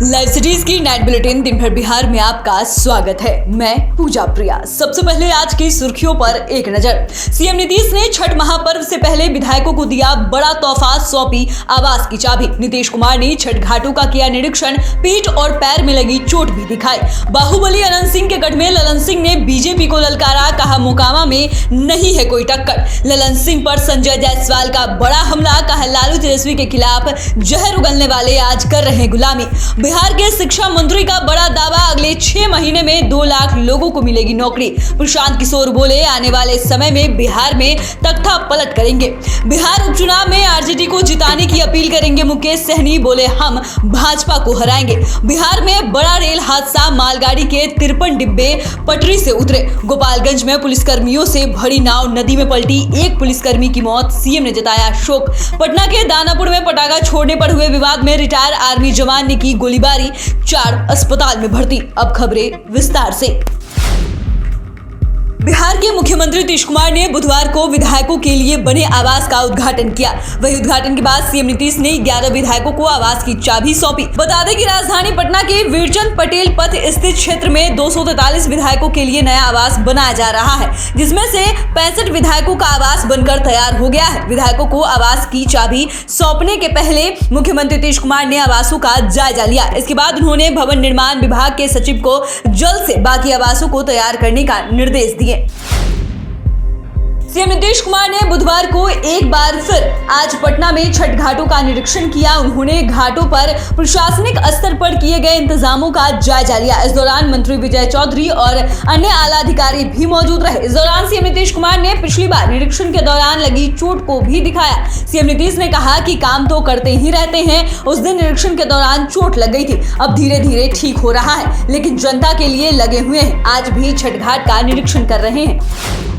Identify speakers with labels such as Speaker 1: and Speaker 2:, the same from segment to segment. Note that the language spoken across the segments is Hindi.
Speaker 1: लाइव सिटीज की नाइट बुलेटिन दिन भर बिहार में आपका स्वागत है। मैं पूजा प्रिया। सबसे पहले आज की सुर्खियों पर एक नजर। सीएम नीतीश ने छठ महापर्व से पहले विधायकों को दिया बड़ा तोहफा, सौंपी आवास की चाबी। नीतीश कुमार ने छठ घाटों का किया निरीक्षण, पीठ और पैर में लगी चोट भी दिखाई। बाहुबली अनंत सिंह के गढ़ में ललन सिंह ने बीजेपी को ललकारा, कहा मोकामा में नहीं है कोई टक्कर। ललन सिंह पर संजय जायसवाल का बड़ा हमला, कहा लालू तेजस्वी के खिलाफ जहर उगलने वाले आज कर रहे गुलामी। बिहार के शिक्षा मंत्री का बड़ा दावा, अगले 6 महीने में 2 लाख लोगों को मिलेगी नौकरी। प्रशांत किशोर बोले आने वाले समय में बिहार में तख्ता पलट करेंगे। बिहार उपचुनाव में आरजेडी को जिताने की अपील करेंगे मुकेश सहनी, बोले हम भाजपा को हराएंगे। बिहार में बड़ा रेल हादसा, मालगाड़ी के 53 डिब्बे पटरी से उतरे। गोपालगंज में पुलिसकर्मियों से भरी नाव नदी में पलटी, एक पुलिसकर्मी की मौत, सीएम ने जताया शोक। पटना के दानापुर में पटाखा छोड़ने पर हुए विवाद में रिटायर आर्मी जवान ने की गोलीबारी, 4 अस्पताल में भर्ती। अब खबरें विस्तार से। बिहार के मुख्यमंत्री नीतीश कुमार ने बुधवार को विधायकों के लिए बने आवास का उद्घाटन किया। वही उद्घाटन के बाद सीएम नीतीश ने 11 विधायकों को आवास की चाबी सौंपी। बता दें कि राजधानी पटना के वीरचंद पटेल पथ स्थित क्षेत्र में 243 विधायकों के लिए नया आवास बनाया जा रहा है, जिसमें से 65 विधायकों का आवास बनकर तैयार हो गया है। विधायकों को आवास की चाबी सौंपने के पहले मुख्यमंत्री नीतीश कुमार ने आवासों का जायजा लिया। इसके बाद उन्होंने भवन निर्माण विभाग के सचिव को जल्द से बाकी आवासों को तैयार करने का निर्देश दिए। सीएम नीतीश कुमार ने बुधवार को एक बार फिर आज पटना में छठ घाटों का निरीक्षण किया। उन्होंने घाटों पर प्रशासनिक स्तर पर किए गए इंतजामों का जायजा लिया। इस दौरान मंत्री विजय चौधरी और अन्य आला अधिकारी भी मौजूद रहे। इस दौरान सीएम नीतीश कुमार ने पिछली बार निरीक्षण के दौरान लगी चोट को भी दिखाया। सीएम नीतीश ने कहा कि काम तो करते ही रहते हैं, उस दिन निरीक्षण के दौरान चोट लग गई थी, अब धीरे धीरे ठीक हो रहा है, लेकिन जनता के लिए लगे हुए हैं। आज भी छठ घाट का निरीक्षण कर रहे हैं।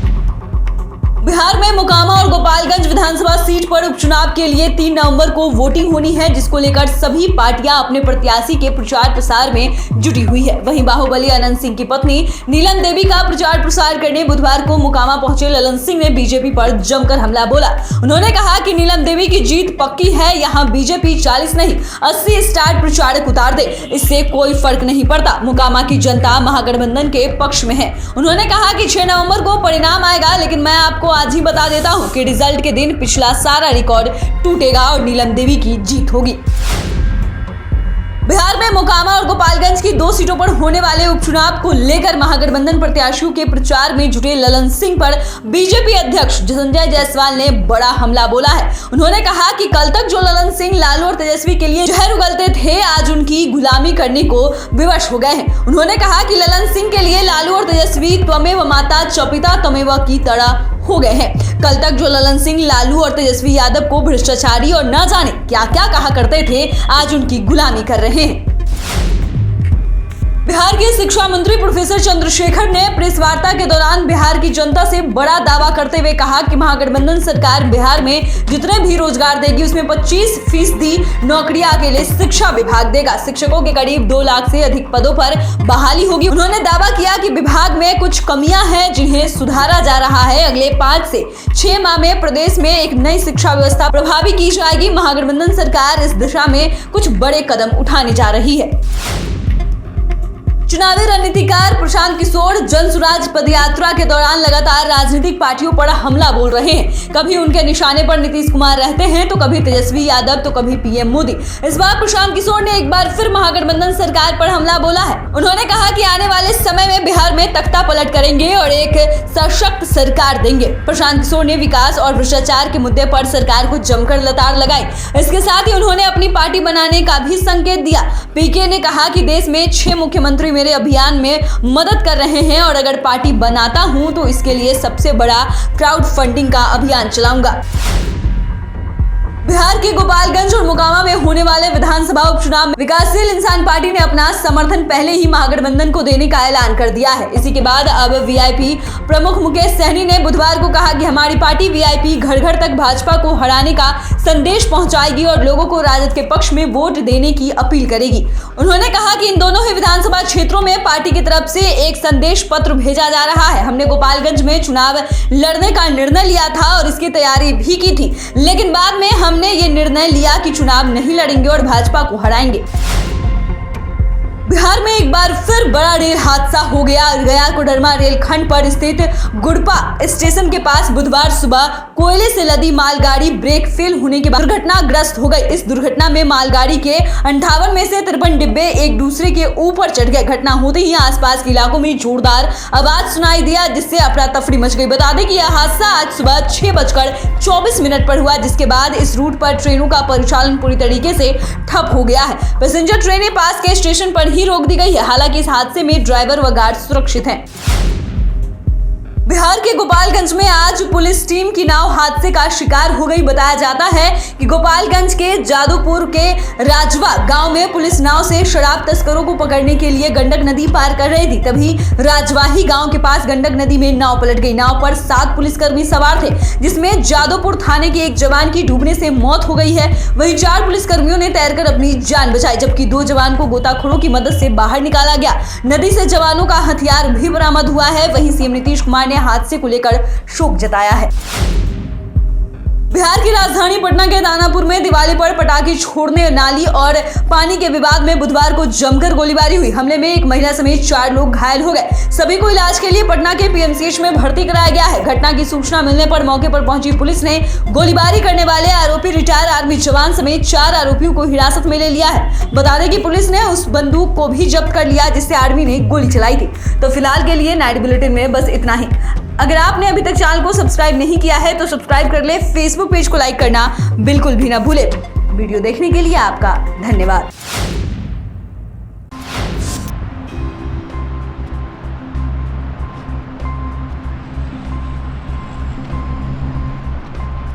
Speaker 1: बिहार में मोकामा और गोपालगंज विधानसभा सीट पर उपचुनाव के लिए 3 नवंबर को वोटिंग होनी है, जिसको लेकर सभी पार्टियां अपने प्रत्याशी के प्रचार प्रसार में जुटी हुई है। वहीं बाहुबली अनंत सिंह की पत्नी नीलम देवी का प्रचार प्रसार करने बुधवार को मोकामा पहुंचे ललन सिंह ने बीजेपी पर जमकर हमला बोला। उन्होंने कहा कि नीलम देवी की जीत पक्की है, यहाँ बीजेपी 40 नहीं 80 स्टार प्रचारक उतार दे, इससे कोई फर्क नहीं पड़ता। मोकामा की जनता महागठबंधन के पक्ष में है। उन्होंने कहा कि 6 नवंबर को परिणाम आएगा, लेकिन मैं आपको आज ही बता देता हूं कि रिजल्ट के दिन पिछला सारा रिकॉर्ड टूटेगा और नीलम देवी की जीत होगी। बिहार में मोकामा और गोपालगंज की 2 सीटों पर होने वाले उपचुनाव को लेकर महागठबंधन प्रत्याशियों के प्रचार में जुटे ललन सिंह पर बीजेपी अध्यक्ष संजय जायसवाल ने बड़ा हमला बोला है। उन्होंने कहा कि कल तक जो ललन सिंह लालू और तेजस्वी के लिए जहर उगलते थे, आज उनकी गुलामी करने को विवश हो गए हैं। उन्होंने कहा कि ललन सिंह के लिए लालू और तेजस्वी त्वमेव माता च पिता त्वमेव की तरह हो गए हैं। कल तक जो ललन सिंह, लालू और तेजस्वी यादव को भ्रष्टाचारी और न जाने क्या क्या कहा करते थे, आज उनकी गुलामी कर रहे हैं। बिहार के शिक्षा मंत्री प्रोफेसर चंद्रशेखर ने प्रेस वार्ता के दौरान बिहार की जनता से बड़ा दावा करते हुए कहा कि महागठबंधन सरकार बिहार में जितने भी रोजगार देगी उसमें 25% नौकरियां अकेले शिक्षा विभाग देगा। शिक्षकों के करीब 2 लाख से अधिक पदों पर बहाली होगी। उन्होंने दावा किया कि विभाग में कुछ कमियां हैं जिन्हें सुधारा जा रहा है। अगले 5 से 6 माह में प्रदेश में एक नई शिक्षा व्यवस्था प्रभावी की जाएगी। महागठबंधन सरकार इस दिशा में कुछ बड़े कदम उठाने जा रही है। चुनावी रणनीतिकार प्रशांत किशोर जन सुराज पदयात्रा के दौरान लगातार राजनीतिक पार्टियों पर हमला बोल रहे हैं। कभी उनके निशाने पर नीतीश कुमार रहते हैं, तो कभी तेजस्वी यादव, तो कभी पीएम मोदी। इस बार प्रशांत किशोर ने एक बार फिर महागठबंधन सरकार पर हमला बोला है। उन्होंने कहा कि आने वाले समय में बिहार में तख्ता पलट करेंगे और एक सशक्त सरकार देंगे। प्रशांत किशोर ने विकास और भ्रष्टाचार के मुद्दे पर सरकार को जमकर लताड़ लगाई। इसके साथ ही उन्होंने अपनी पार्टी बनाने का भी संकेत दिया। पीके ने कहा कि देश में 6 मुख्यमंत्री मेरे अभियान में मदद कर रहे हैं और अगर पार्टी बनाता हूं तो इसके लिए सबसे बड़ा क्राउड फंडिंग का अभियान चलाऊंगा। बिहार के गोपालगंज और मोकामा में होने वाले विधानसभा उपचुनाव में विकासशील इंसान पार्टी ने अपना समर्थन पहले ही महागठबंधन को देने का ऐलान कर दिया है। इसी के बाद अब वीआईपी प्रमुख मुकेश सहनी ने बुधवार को कहा कि हमारी पार्टी वीआईपी घर घर तक भाजपा को हराने का संदेश पहुंचाएगी और लोगों को राजद के पक्ष में वोट देने की अपील करेगी। उन्होंने कहा कि इन दोनों ही विधानसभा क्षेत्रों में पार्टी की तरफ से एक संदेश पत्र भेजा जा रहा है। हमने गोपालगंज में चुनाव लड़ने का निर्णय लिया था और इसकी तैयारी भी की थी, लेकिन बाद में हमने ये निर्णय लिया कि चुनाव नहीं लड़ेंगे और भाजपा को हराएंगे। बिहार में एक बार फिर बड़ा रेल हादसा हो गया। गया कोडरमा रेलखंड पर स्थित गुड़पा स्टेशन के पास बुधवार सुबह कोयले से लदी मालगाड़ी ब्रेक फेल होने के बाद दुर्घटनाग्रस्त हो गई। इस दुर्घटना में मालगाड़ी के 58 में से 53 डिब्बे एक दूसरे के ऊपर चढ़ गए। घटना होते ही आसपास के इलाकों में जोरदार आवाज सुनाई दिया, जिससे अफरा तफरी मच गई। बता दें कि यह हादसा आज सुबह 6:24 पर हुआ, जिसके बाद इस रूट पर ट्रेनों का परिचालन पूरी तरीके से ठप हो गया है। पैसेंजर ट्रेनें पास के स्टेशन पर ही रोक दी गई है। हालांकि इस हादसे में ड्राइवर व गार्ड सुरक्षित हैं। बिहार के गोपालगंज में आज पुलिस टीम की नाव हादसे का शिकार हो गई। बताया जाता है कि गोपालगंज के जादूपुर के राजवा गांव में पुलिस नाव से शराब तस्करों को पकड़ने के लिए गंडक नदी पार कर रही थी। तभी राजवाही गांव के पास गंडक नदी में नाव पलट गई। नाव पर 7 पुलिसकर्मी सवार थे, जिसमें जादूपुर थाने के एक जवान की डूबने से मौत हो गई है। वहीं 4 पुलिसकर्मियों ने तैरकर अपनी जान बचाई, जबकि 2 जवान को गोताखोरों की मदद से बाहर निकाला गया। नदी से जवानों का हथियार भी बरामद हुआ है। वहीं सीएम नीतीश कुमार ने हादसे को लेकर शोक जताया है। बिहार की राजधानी पटना के दानापुर में दिवाली पर पटाखे छोड़ने नाली और पानी के विवाद में बुधवार को जमकर गोलीबारी हुई। हमले में एक महिला समेत 4 लोग घायल हो गए। सभी को इलाज के लिए पटना के पीएमसीएच में भर्ती कराया गया है। घटना की सूचना मिलने पर मौके पर पहुंची पुलिस ने गोलीबारी करने वाले आरोपी रिटायर्ड आर्मी जवान समेत 4 आरोपियों को हिरासत में ले लिया है। बता दें कि पुलिस ने उस बंदूक को भी जब्त कर लिया जिससे आर्मी ने गोली चलाई थी। तो फिलहाल के लिए नाइट बुलेटिन में बस इतना ही। अगर आपने अभी तक चैनल को सब्सक्राइब नहीं किया है तो सब्सक्राइब कर ले। फेसबुक पेज को लाइक करना बिल्कुल भी ना भूले। वीडियो देखने के लिए आपका धन्यवाद।